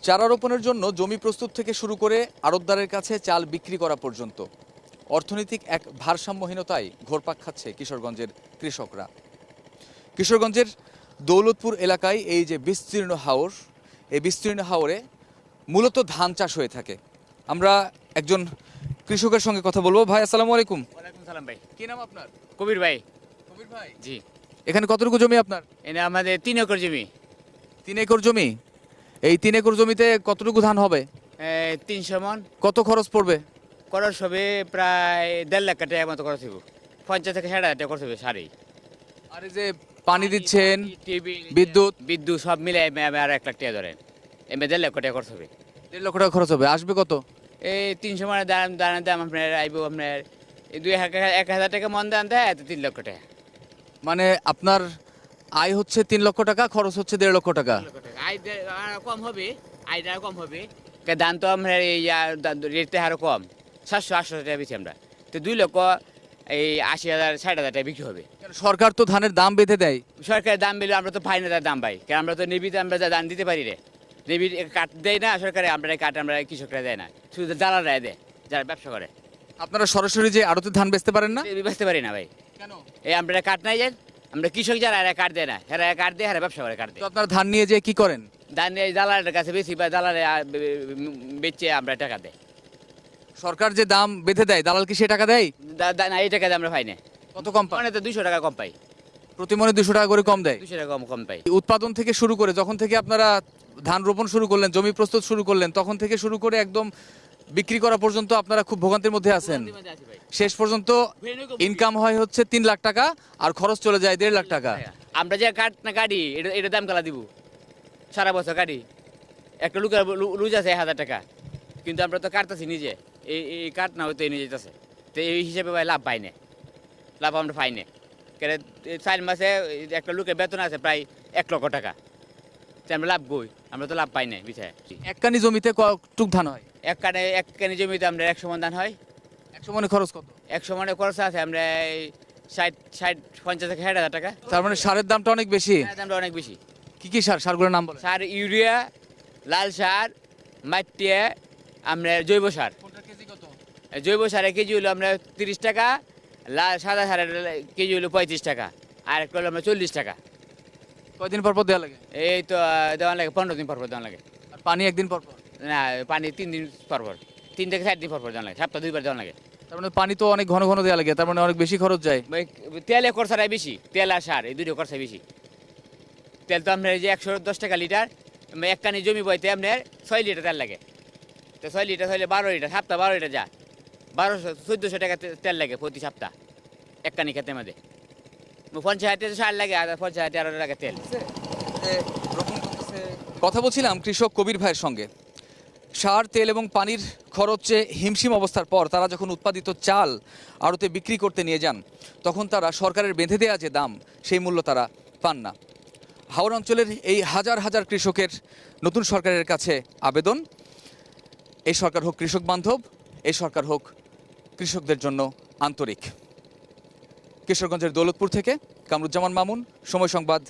চারা রোপণের জন্য জমি প্রস্তুত থেকে শুরু করে আড়তদারের কাছে চাল বিক্রি করা পর্যন্ত অর্থনৈতিক এক ভারসাম্যহীনতায় ঘোরপাক খাচ্ছে কিশোরগঞ্জের কৃষকরা। কিশোরগঞ্জের দৌলতপুর এলাকায় এই যে বিস্তীর্ণ হাওর, এই বিস্তীর্ণ হাওরে মূলত ধান চাষ হয়ে থাকে। আমরা একজন কৃষকের সঙ্গে কথা বলবো। ভাই, আসসালামু আলাইকুম। ওয়ালাইকুম সালাম ভাই। কি নাম আপনার? কবির ভাই। কবির ভাই, জি। এখানে কতটুকু জমি আপনার? এটা আমাদের 3 একর জমি। 3 একর জমি। এই 3 একর জমিতে কতটুকু ধান হবে? 300 মন। কত খরচ পড়বে? খরচ হবে প্রায় 1.5 লাখ টাকার মতো খরচ হইব। 50 থেকে 60 হাজার টাকা খরচ হবে সারেই। আর এই যে পানি দিচ্ছেন, টিভি, বিদ্যুৎ সব মিলে আর 1 লাখ টাকা ধরেন। এমনি 1.5 লাখ টাকা খরচ হবে। 1.5 লক্ষ টাকা খরচ হবে। আসবে কত? এই 300 মনের দাম আপনার আইব আপনার 1,000 টাকা মন দাম দেয় 3 লক্ষ টাকা। মানে আপনার আয় হচ্ছে 3 লক্ষ টাকা, খরচ হচ্ছে 1.5 লক্ষ টাকা। আয় কম হবে, আয়টা কম হবে। দাম তো আমরা এই রেটটা আরো কম, 700-800 টাকা বেশি আমরা। তো 2 লক্ষ এই 80,000 60,000 টাকা বিক্রি হবে। কেন, সরকার তো ধানের দাম বেঁধে দেয়। সরকারের দাম বেলে আমরা তো পাই না তার দাম পাই, কারণ আমরা তো নেবিতে আমরা দাম দিতে পারি রে। নেবির কাঠ দেয় না সরকারে, আমরা কাঠ আমরা কৃষকরা দেয় না, শুধু দালালরা দেয় যারা ব্যবসা করে। আপনারা সরাসরি যে আড়তে ধান বেচতে পারেন না? বেচতে পারি না ভাই। কেন? এই আমরা কাঠ নাই যাই, আমরা কৃষক যারা এরা কাঠ দেয় না, এরা কাঠ দেয়, এরা ব্যবসা করে কাঠ তো দেয়। আপনারা ধান নিয়ে যে কি করেন? দান দালালের কাছে বেশি বা দালালে বেচে আমরা টাকা দেয়। সরকার যে দাম বেঁধে দেয়, দালাল কি সে টাকা দেয়? না, এই টাকা দিয়ে আমরা পাই না। কত কম পান? মানে তো 200 টাকা কম পাই, প্রতি মনে 200 টাকা করে কম দেয়। 200 টাকা কম পাই। উৎপাদন থেকে শুরু করে যখন থেকে আপনারা ধান রোপণ শুরু করলেন, জমি প্রস্তুত শুরু করলেন, তখন থেকে শুরু করে একদম বিক্রি করা পর্যন্ত আপনারা খুব ভোগান্তির মধ্যে আছেন। শেষ পর্যন্ত ইনকাম হয় হচ্ছে 3 লাখ টাকা, আর খরচ চলে যায় 1.5 লাখ টাকা। আমরা যে কাঠ না কাটি, এটা দাম কালা দিব সারা বছর কাটি। একটা লুকের লুজ আছে 1,000 টাকা, কিন্তু আমরা তো কাটতেছি নিজে, এই কাঠ না হয়তো নিয়ে যেতেছে। তো এই হিসেবে ভাই লাভ পাই না, লাভ আমরা পাই না। কেন 4 মাসে একটা লোকের বেতন আছে প্রায় 1 লক্ষ টাকা, তো আমরা লাভ কই? আমরা তো লাভ পাই না বিছায়। এক কানি জমিতে কতটুক ধান হয়? এক কানি জমিতে আমরা 100 মন ধান হয়। 100 মনে খরচ কত? 100 মনে খরচ আছে আমরা 50 থেকে 60,000 টাকা। তার মানে সারের দামটা অনেক বেশি। দামটা অনেক বেশি। কি কি সার? সারগুলোর নাম বলেন। সার ইউরিয়া, লাল সার, মাটিয়া, আমরা জৈব সার। কোনটা কেজি কত? জৈব সারের কেজি হলো আমরা 30 টাকা, সাদা সারের কেজি হলো 35 টাকা, আর একটা হলো আমরা 40 টাকা। কয়দিন পর পর দেওয়া লাগে? এই তো দেওয়া লাগে 15 দিন পর দেওয়া লাগে। আর পানি একদিন পর পর? না, পানি 3 দিন পর 3 থেকে 4 দিন পর দেওয়া লাগে, সপ্তাহে 2 বার দেওয়া লাগে। তার মানে পানি তো অনেক ঘন ঘন দেওয়া লাগে, তার মানে অনেক বেশি খরচ যায়। তেলে খরচাটাই বেশি, তেল আর সার এই দুটো খরচা বেশি। তেল তো আপনার এই যে 110 টাকা লিটার, এক কানি জমি বইতে আপনার 6 লিটার তেল লাগে। তো 6 লিটার হলে 12 লিটার, সপ্তাহ 12 লিটার যা 1200-1400 টাকা তেল লাগে প্রতি সপ্তাহ এক কানি খেতে মধ্যে। 50,000 সার লাগে আর 50,000 টাকা তেল। কথা বলছিলাম কৃষক কবির ভাইয়ের সঙ্গে। সার, তেল এবং পানির খরচে হিমশিম অবস্থার পর তারা যখন উৎপাদিত চাল আড়তে বিক্রি করতে নিয়ে যান, তখন তারা সরকারের বেঁধে দেওয়া যে দাম, সেই মূল্য তারা পান না। হাওর অঞ্চলের এই হাজার হাজার কৃষকের নতুন সরকারের কাছে আবেদন, এই সরকার হোক কৃষক বান্ধব, এই সরকার হোক কৃষকদের জন্য আন্তরিক। কিশোরগঞ্জের দৌলতপুর থেকে কামরুজ্জামান মামুন, সময় সংবাদ,